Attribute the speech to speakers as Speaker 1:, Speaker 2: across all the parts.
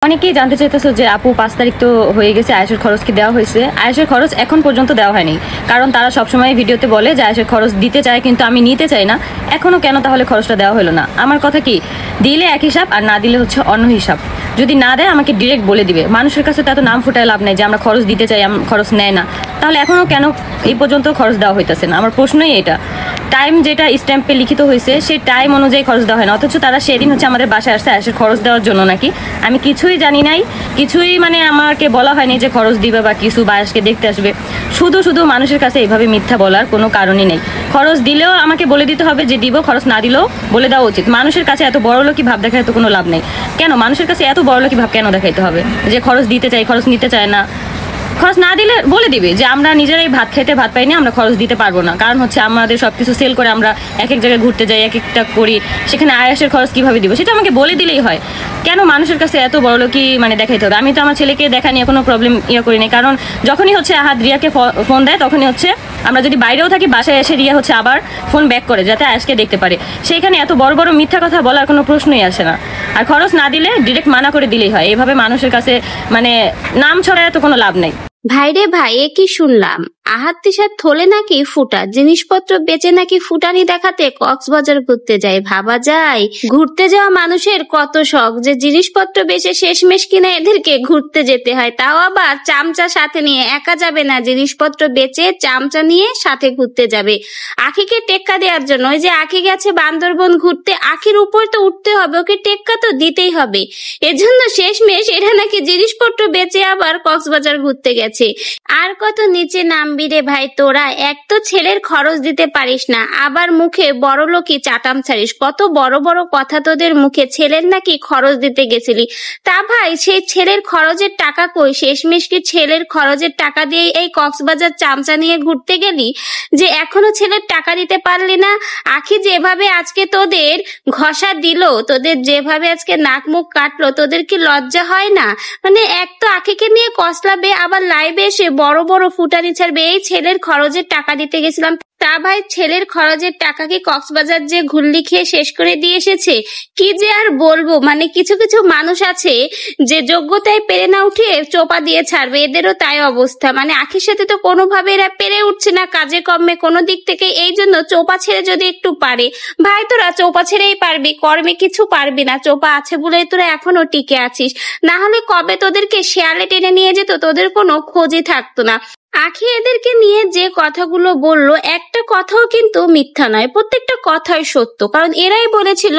Speaker 1: অনেকেই জানতে চাইতেছো যে আপু 5 তারিখ তো হয়ে গেছে, আয়েশের খরচ কি দেওয়া হয়েছে? আয়েশের খরচ এখন পর্যন্ত দেওয়া হয়নি, কারণ তারা সবসময় ভিডিওতে বলে যে আয়েশের খরচ দিতে চায়, কিন্তু আমি নিতে চাই না। এখনও কেন তাহলে খরচটা দেওয়া হলো না? আমার কথা কি, দিলে এক হিসাব আর না দিলে হচ্ছে অন্য হিসাব। যদি না দেয় আমাকে ডিরেক্ট বলে দিবে। মানুষের কাছে তো এত নাম ফুটায় লাভ নেই যে আমরা খরচ দিতে চাই, খরচ নেয় না। তাহলে এখনও কেন এই পর্যন্ত খরচ দেওয়া হইতেছে না? আমার প্রশ্নই এটা। টাইম যেটা স্ট্যাম্পে লিখিত হয়েছে সেই টাইম অনুযায়ী খরচ দেওয়া হয় না, অথচ তারা সেদিন হচ্ছে আমাদের বাসায় আসছে আয়েশের খরচ দেওয়ার জন্য নাকি। আমি কিছুই জানি নাই, কিছুই আমাকে বলা হয়নি যে খরচ দিবে বা কিছু, বা আয়েশকে দেখতে আসবে। শুধু শুধু মানুষের কাছে এইভাবে মিথ্যা বলার কোনো কারণই নেই। খরচ দিলেও আমাকে বলে দিতে হবে যে দিব, খরচ না দিলেও বলে দেওয়া উচিত। মানুষের কাছে এত বড়লোকি ভাব দেখায় তো কোনো লাভ নেই। কেন মানুষের কাছে এত বড়লোকি ভাব কেন দেখাইতে হবে যে খরচ দিতে চাই, খরচ নিতে চায় না? খরচ না দিলে বলে দিবে যে আমরা নিজেরাই ভাত খাইতে ভাত পাই না, আমরা খরচ দিতে পারবো না। কারণ হচ্ছে আমাদের সব কিছু সেল করে আমরা এক এক জায়গায় ঘুরতে যাই, এক একটা করি, সেখানে আয়েশের খরচ কীভাবে দিব সেটা আমাকে বলে দিলেই হয়। কেন মানুষের কাছে এত বড়লোকি দেখাইতে হবে? আমি তো আমার ছেলেকে দেখা নিয়ে কোনো প্রবলেম করি নাই, কারণ যখনই হচ্ছে আহাদ রিয়াকে ফোন দেয় তখনই হচ্ছে আমরা যদি বাইরেও থাকি বাসায় এসে রিয়া হচ্ছে আবার ফোন ব্যাক করে যাতে আয়েশকে দেখতে পারে। সেইখানে এত বড় বড় মিথ্যা কথা বলার কোনো প্রশ্নই আসে না। আর খরচ না দিলে ডিরেক্ট মানা করে দিলেই হয়। এভাবে মানুষের কাছে নাম ছড়ায় তো কোনো লাভ নেই।
Speaker 2: ভাইরে ভাই, এ কি শুনলাম? আহাদ তিশার থলে নাকি ফুটা, জিনিসপত্র বেচে নাকি ফুটানি দেখাতে কক্সবাজার ঘুরতে যায়। ভাবা যায়, ঘুরতে যাওয়া মানুষের কত শখ যে জিনিসপত্র বেচে শেষমেশ কিনা এদেরকে ঘুরতে যেতে হয়, তাও আবার চামচা সাথে নিয়ে। একা যাবে না, জিনিসপত্র বেচে চামচা নিয়ে সাথে ঘুরতে যাবে আখিকে টেক্কা দেওয়ার জন্য। ওই যে আখি গেছে বান্দরবন ঘুরতে, আখির উপর তো উঠতে হবে, ওকে টেক্কা তো দিতেই হবে। এজন্য শেষমেশ এরা নাকি জিনিসপত্র বেচে আবার কক্সবাজার ঘুরতে গেছে। আর কত নিচে নামবি রে ভাই তোরা? এক তো ছেলের খরচ দিতে পারিস না, আবার মুখে বড়লোকি চাটাম ছাড়িস। কত বড় বড় কথা তোদের মুখে। ছেলের নাকি খরচ দিতে গেছিলি, তা ভাই সেই ছেলের খরচের টাকা কই? শেষমেশ কি ছেলের খরচের টাকা দিয়ে এই কক্সবাজার চামচা নিয়ে ঘুরতে গেলি যে এখনো ছেলের টাকা দিতে পারলি না? আখি যেভাবে আজকে তোদের ঘষা দিল, তোদের যেভাবে আজকে নাক মুখ কাটলো, তোদের কি লজ্জা হয় না? এক তো আখিকে নিয়ে কসলাবে, আবার লাইভে এসে বড় বড় ফুটানি ছাড়বে এই ছেলের খরচের টাকা দিতে গেছিলাম। তা ভাই ছেলের খরচের টাকা কি কক্সবাজার যে ঘুরলি খেয়ে শেষ করে দিয়ে এসেছে? কি যে আর বলবো, কিছু কিছু মানুষ আছে যে যোগ্যতায় পেরে না উঠে চোপা দিয়ে ছাড়বে, এদেরও তাই অবস্থা। আখির সাথে তো কোনোভাবে এরা পেরে উঠছে না কাজে কর্মে কোনো দিক থেকে, এই জন্য চোপা ছেড়ে যদি একটু পারে। ভাই তোরা চোপা ছেড়েই পারবি, কর্মে কিছু পারবি না। চোপা আছে বলেই তোরা এখনো টিকে আছিস, না হলে কবে তোদেরকে শেয়ালে টেনে নিয়ে যেত, তোদের কোনো খোঁজই থাকতো না। আখি এদেরকে নিয়ে যে কথাগুলো বললো, একটা কথাও কিন্তু মিথ্যা নয়, প্রত্যেকটা কথাই সত্য। কারণ এরাই বলেছিল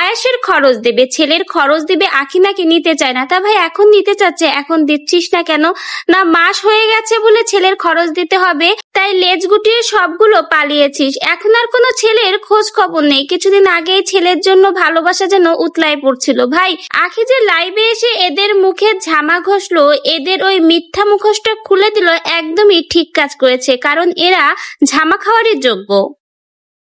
Speaker 2: আয়েশের খরচ দেবে, ছেলের খরচ দিবে। আখি নাকি নিতে চায় না, তা ভাই এখন নিতে চাচ্ছে, এখন দিচ্ছিস না কেন? না মাস হয়ে গেছে বলে ছেলের খরচ দিতে হবে তাই লেজ গুটিয়ে সবগুলো পালিয়েছিস? এখন আর কোনো ছেলের খোঁজ খবর নেই। কিছুদিন আগেই ছেলের জন্য ভালোবাসা যেন উতলায় পড়ছিল। ভাই আখি যে লাইভে এসে এদের মুখে ঝামা ঘষলো, এদের ওই মিথ্যা মুখোশটা খুলে দিল, একদমই ঠিক কাজ করেছে, কারণ এরা ঝামা খাওয়ারই যোগ্য।